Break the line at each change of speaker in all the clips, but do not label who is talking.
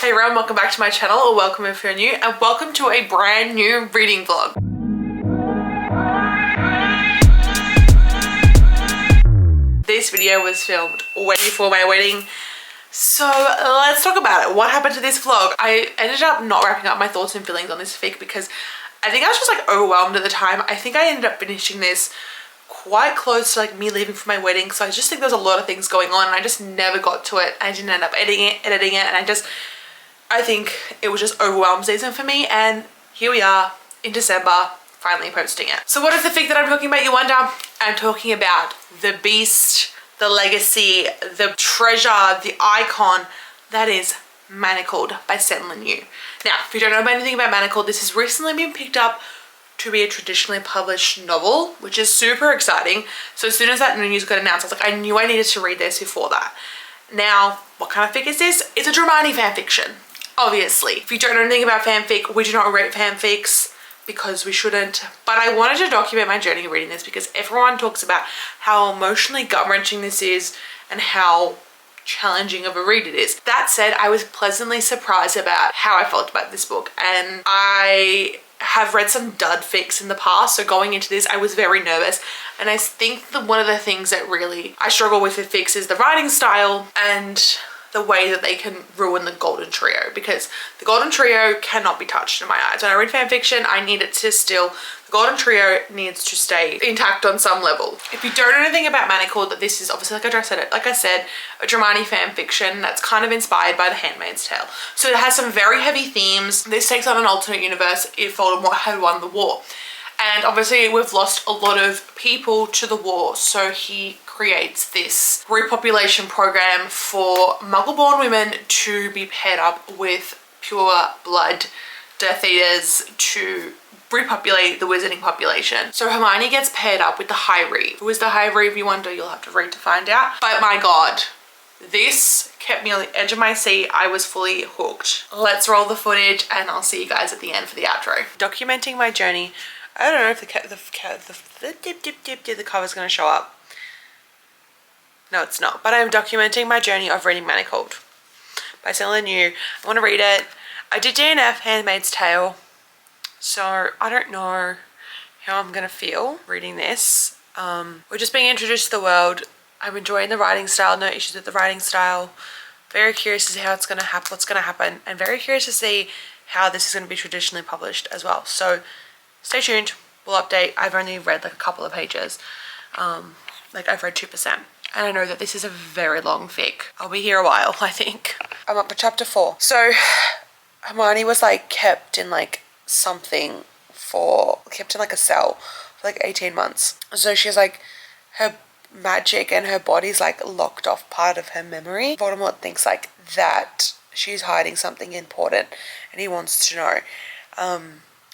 Hey everyone, welcome back to my channel, or welcome if you're new, and welcome to a brand new reading vlog. This video was filmed way before my wedding, so let's talk about it. What happened to this vlog? I ended up not wrapping up my thoughts and feelings on this fic because I think I was just like overwhelmed at the time. I think I ended up finishing this quite close to like me leaving for my wedding, so I just think there's a lot of things going on and I just never got to it. I didn't end up editing it, and I think it was just overwhelmed season for me, and here we are in December finally posting it. So what is the fic that I'm talking about, you wonder? I'm talking about the beast, the legacy, the treasure, the icon that is Manacled by Senlin Yu. Now, if you don't know anything about Manacled, this has recently been picked up to be a traditionally published novel, which is super exciting. So as soon as that news got announced, I was like, I knew I needed to read this before that. Now, what kind of fic is this? It's a Dramione fanfiction, obviously. If you don't know anything about fanfic, we do not rate fanfics because we shouldn't. But I wanted to document my journey reading this because everyone talks about how emotionally gut-wrenching this is and how challenging of a read it is. That said, I was pleasantly surprised about how I felt about this book, and I have read some dud fics in the past, so going into this I was very nervous, and I think that one of the things that really I struggle with fics is the writing style and the way that they can ruin the golden trio, because the golden trio cannot be touched in my eyes. When I read fan fiction, I need it to still, the golden trio needs to stay intact on some level. If you don't know anything about Manacled, this is obviously, like I said, a Dramione fan fiction that's kind of inspired by The Handmaid's Tale. So it has some very heavy themes. This takes on an alternate universe if Voldemort had won the war. And obviously we've lost a lot of people to the war, so he creates this repopulation program for Muggle-born women to be paired up with pure blood Death Eaters to repopulate the wizarding population. So Hermione gets paired up with the High Reeve. Who is the High Reeve, you wonder? You'll have to read to find out. But my god, this kept me on the edge of my seat. I was fully hooked. Let's roll the footage and I'll see you guys at the end for the outro. Documenting my journey. I don't know if the cover's gonna show up. No, it's not. But I'm documenting my journey of reading Manacled by Senlin Yu. I want to read it. I did DNF Handmaid's Tale, so I don't know how I'm gonna feel reading this. We're just being introduced to the world. I'm enjoying the writing style. No issues with the writing style. Very curious to see how it's gonna happen. What's gonna happen, and very curious to see how this is gonna be traditionally published as well. So stay tuned, we'll update. I've only read like a couple of pages. Like I've read 2%. And I know that this is a very long fic. I'll be here a while, I think. I'm up to chapter 4. So Hermione was like kept in like something kept in like a cell for like 18 months. So she has like her magic and her body's like locked off part of her memory. Voldemort thinks like that she's hiding something important and he wants to know.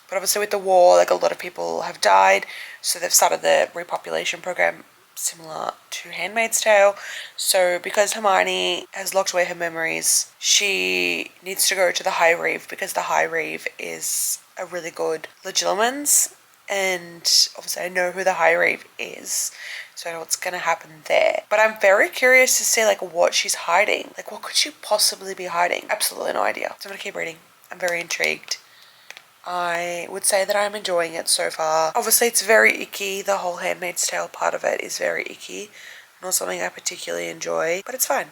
But obviously with the war, like a lot of people have died, so they've started the repopulation program similar to Handmaid's Tale. So because Hermione has locked away her memories, she needs to go to the High Reeve because the High Reeve is a really good Legilimens, and obviously I know who the High Reeve is, so I know what's gonna happen there. But I'm very curious to see like what she's hiding. Like what could she possibly be hiding? Absolutely no idea. So I'm gonna keep reading. I'm very intrigued. I would say that I'm enjoying it so far. Obviously it's very icky. The whole Handmaid's Tale part of it is very icky. Not something I particularly enjoy, but it's fine.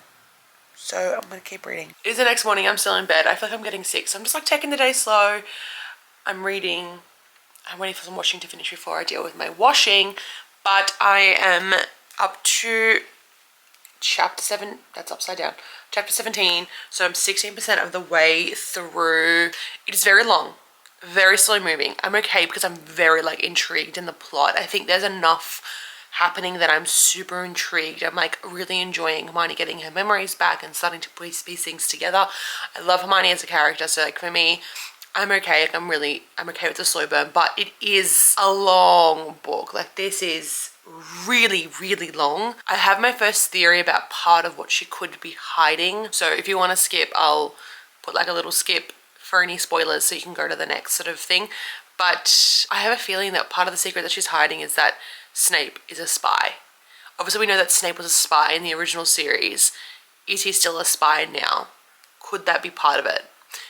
So I'm gonna keep reading. It is the next morning. I'm still in bed. I feel like I'm getting sick, so I'm just like taking the day slow. I'm reading. I'm waiting for some washing to finish before I deal with my washing, but I am up to chapter 7. That's upside down. Chapter 17. So I'm 16% of the way through. It is very long. Very slow moving. I'm okay because I'm very like intrigued in the plot. I think there's enough happening that I'm super intrigued. I'm like really enjoying Hermione getting her memories back and starting to piece things together. I love Hermione as a character, so like for me, I'm okay. Like I'm okay with the slow burn, but it is a long book. Like this is really, really long. I have my first theory about part of what she could be hiding. So if you want to skip, I'll put like a little skip for any spoilers so you can go to the next sort of thing. But I have a feeling that part of the secret that she's hiding is that Snape is a spy. Obviously we know that Snape was a spy in the original series. Is he still a spy now? could that be part of it?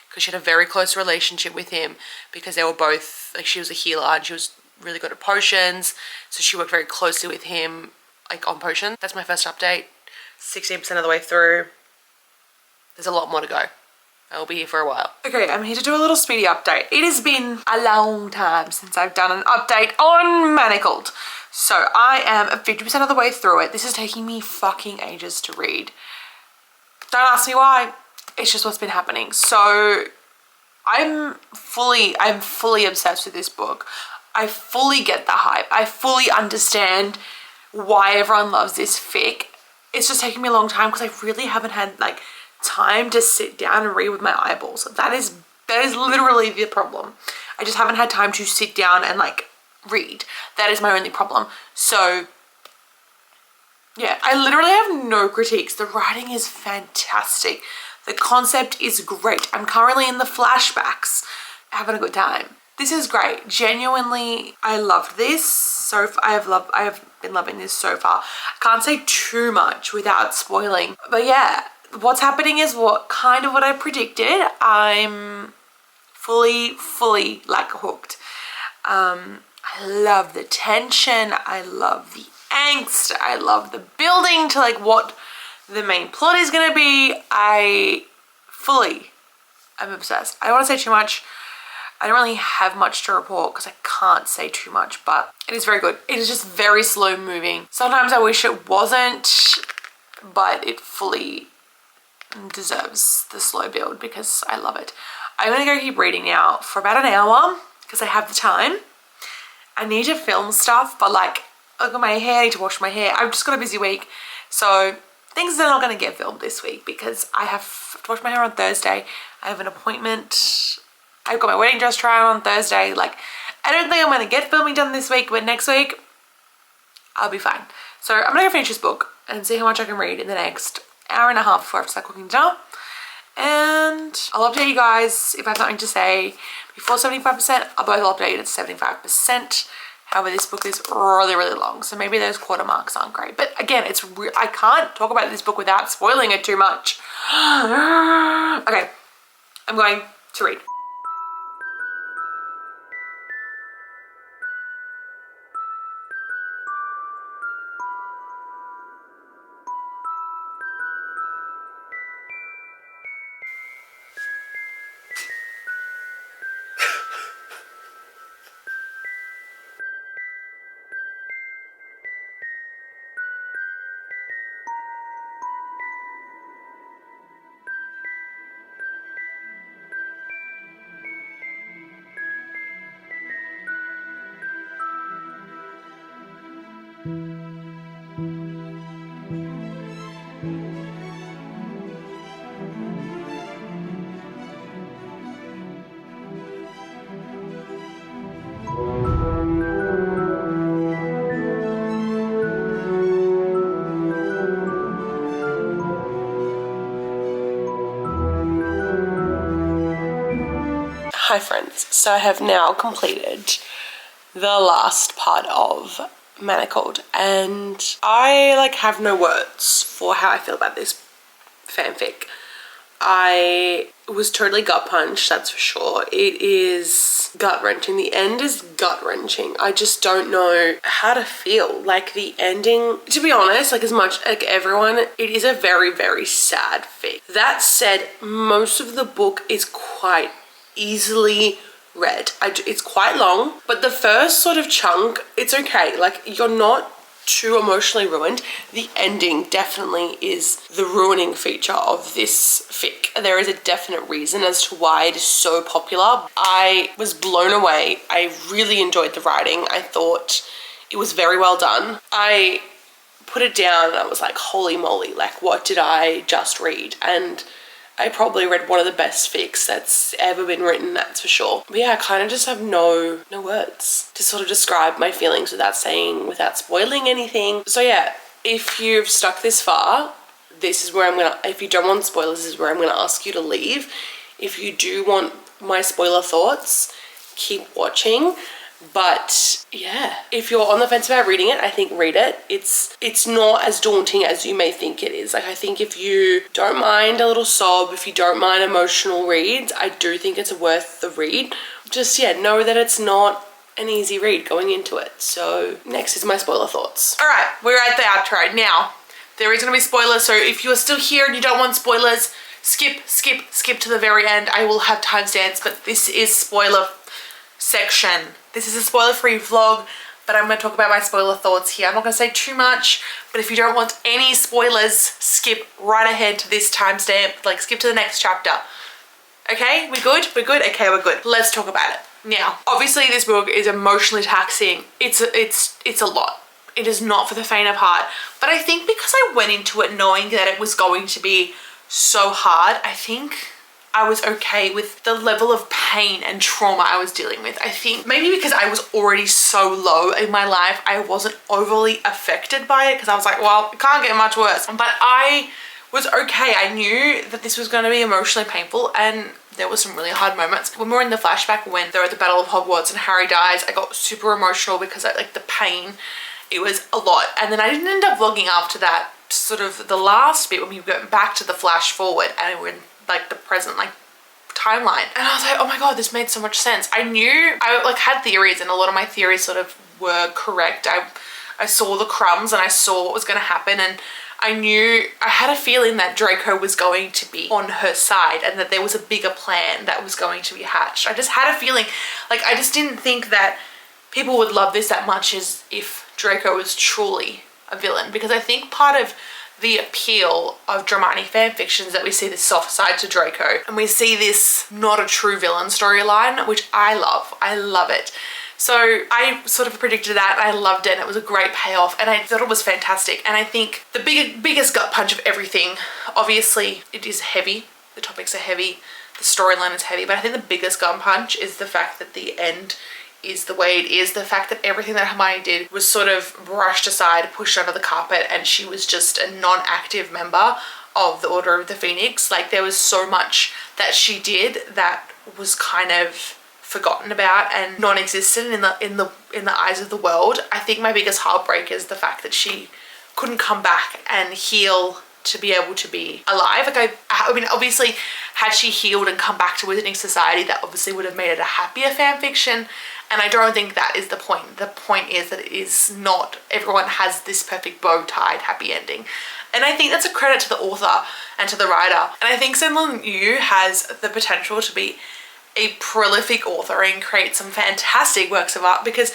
Because she had a very close relationship with him because they were both, like, she was a healer and she was really good at potions. So she worked very closely with him, like, on potions. That's my first update. 16% of the way through. There's a lot more to go. I'll be here for a while. Okay, I'm here to do a little speedy update. It has been a long time since I've done an update on Manacled. So I am 50% of the way through it. This is taking me fucking ages to read. Don't ask me why. It's just what's been happening. So I'm fully obsessed with this book. I fully get the hype. I fully understand why everyone loves this fic. It's just taking me a long time because I really haven't had like time to sit down and read with my eyeballs. That is literally the problem. I just haven't had time to sit down and like read. That is my only problem. So yeah, I literally have no critiques. The writing is fantastic. The concept is great. I'm currently in the flashbacks, having a good time. This is great. Genuinely, I loved this. So I have been loving this so far. I can't say too much without spoiling. But yeah, what's happening is what I predicted. I'm fully like hooked. I love the tension. I love the angst. I love the building to like what the main plot is going to be. I'm obsessed. I don't want to say too much. I don't really have much to report because I can't say too much, but it is very good. It is just very slow moving. Sometimes I wish it wasn't, but it fully deserves the slow build because I love it. I'm going to go keep reading now for about an hour because I have the time. I need to film stuff, but like, look at my hair, I need to wash my hair. I've just got a busy week. So things are not going to get filmed this week because I have to wash my hair on Thursday. I have an appointment. I've got my wedding dress trial on Thursday. Like, I don't think I'm going to get filming done this week, but next week I'll be fine. So I'm going to go finish this book and see how much I can read in the next hour and a half before I have to start cooking dinner. And I'll update you guys if I have something to say before 75%. I'll both update at 75%. However, this book is really, really long, so maybe those quarter marks aren't great. But again, I can't talk about this book without spoiling it too much. Okay, I'm going to read. Hi friends, so I have now completed the last part of Manacled and I like have no words for how I feel about this fanfic. I was totally gut punched, that's for sure. It is gut-wrenching. The end is gut-wrenching. I just don't know how to feel. Like the ending, to be honest, like as much like everyone, it is a very, very sad fic. That said, most of the book is quite easily read. It's quite long, but the first sort of chunk, it's okay. Like you're not too emotionally ruined. The ending definitely is the ruining feature of this fic. There is a definite reason as to why it is so popular. I was blown away. I really enjoyed the writing. I thought it was very well done. I put it down and I was like, holy moly, like what did I just read? And I probably read one of the best fics that's ever been written, that's for sure. But yeah, I kind of just have no words to sort of describe my feelings without spoiling anything. So yeah, if you've stuck this far, this is where if you don't want spoilers, this is where I'm gonna ask you to leave. If you do want my spoiler thoughts, keep watching.
But yeah, if you're on the fence about reading it, I think read it. It's not as daunting as you may think it is. Like, I think if you don't mind a little sob, if you don't mind emotional reads, I do think it's worth the read. Just, yeah, know that it's not an easy read going into it. So next is my spoiler thoughts.
All right, we're at the outro. Now, there is going to be spoilers, so if you're still here and you don't want spoilers, skip to the very end. I will have timestamps, but this is spoiler section. This is a spoiler-free vlog, but I'm going to talk about my spoiler thoughts here. I'm not going to say too much, but if you don't want any spoilers, skip right ahead to this timestamp, like skip to the next chapter. Okay, we good? We're good? Okay, we're good. Let's talk about it. Now, obviously this book is emotionally taxing. It's a lot. It is not for the faint of heart. But I think because I went into it knowing that it was going to be so hard, I think I was okay with the level of pain and trauma I was dealing with. I think maybe because I was already so low in my life, I wasn't overly affected by it because I was like, well, it can't get much worse. But I was okay. I knew that this was going to be emotionally painful, and there was some really hard moments. When we were in the flashback when they're at the Battle of Hogwarts and Harry dies, I got super emotional because I, like, the pain, it was a lot. And then I didn't end up vlogging after that, sort of the last bit when we went back to the flash forward and we're in like the present like timeline. And I was like, oh my God, this made so much sense. I knew, I like had theories, and a lot of my theories sort of were correct. I saw the crumbs and I saw what was going to happen, and I knew, I had a feeling that Draco was going to be on her side and that there was a bigger plan that was going to be hatched. I just had a feeling, like, I just didn't think that people would love this that much as if Draco was truly a villain, because I think part of the appeal of Dramione fanfictions that we see this soft side to Draco, and we see this not a true villain storyline, which I love. I love it. So I sort of predicted that. I loved it, and it was a great payoff, and I thought it was fantastic. And I think the biggest gut punch of everything, obviously it is heavy, the topics are heavy, the storyline is heavy, but I think the biggest gut punch is the fact that the end is the way it is. The fact that everything that Hermione did was sort of brushed aside, pushed under the carpet, and she was just a non-active member of the Order of the Phoenix. Like, there was so much that she did that was kind of forgotten about and non-existent in the eyes of the world. I think my biggest heartbreak is the fact that she couldn't come back and heal to be able to be alive. Like, I mean, obviously, had she healed and come back to Wizarding Society, that obviously would have made it a happier fan fiction. And I don't think that is the point. The point is that it is not, everyone has this perfect bow-tied happy ending. And I think that's a credit to the author and to the writer. And I think Senlin Yu has the potential to be a prolific author and create some fantastic works of art, because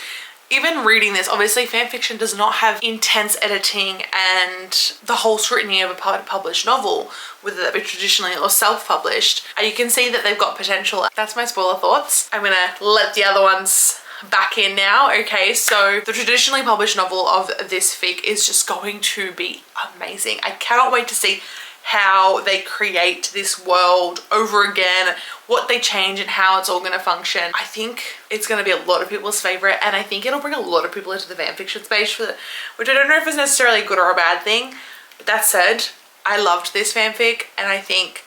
even reading this, obviously fanfiction does not have intense editing and the whole scrutiny of a published novel, whether that be traditionally or self-published. And you can see that they've got potential. That's my spoiler thoughts. I'm gonna let the other ones back in now. Okay, so the traditionally published novel of this fic is just going to be amazing. I cannot wait to see how they create this world over again, what they change and how it's all going to function. I think it's going to be a lot of people's favorite, and I think it'll bring a lot of people into the fanfiction space, which I don't know if is necessarily a good or a bad thing. But that said, I loved this fanfic, and I think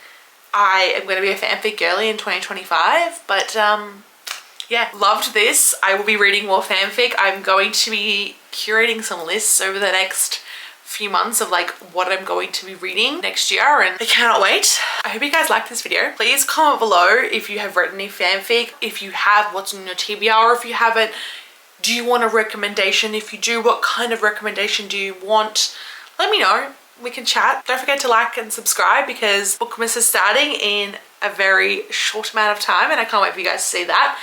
I am going to be a fanfic girly in 2025. But yeah, loved this. I will be reading more fanfic. I'm going to be curating some lists over the next few months of like what I'm going to be reading next year, and I cannot wait. I hope you guys liked this video. Please comment below if you have read any fanfic, if you have, what's in your TBR, or if you haven't, do you want a recommendation? If you do, what kind of recommendation do you want? Let me know. We can chat. Don't forget to like and subscribe, because Bookmas is starting in a very short amount of time, and I can't wait for you guys to see that.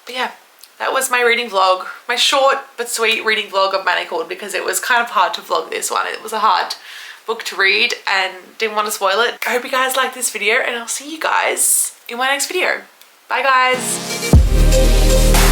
But yeah, that was my reading vlog, my short but sweet reading vlog of Manacled, because it was kind of hard to vlog this one. It was a hard book to read and didn't want to spoil it. I hope you guys liked this video, and I'll see you guys in my next video. Bye guys.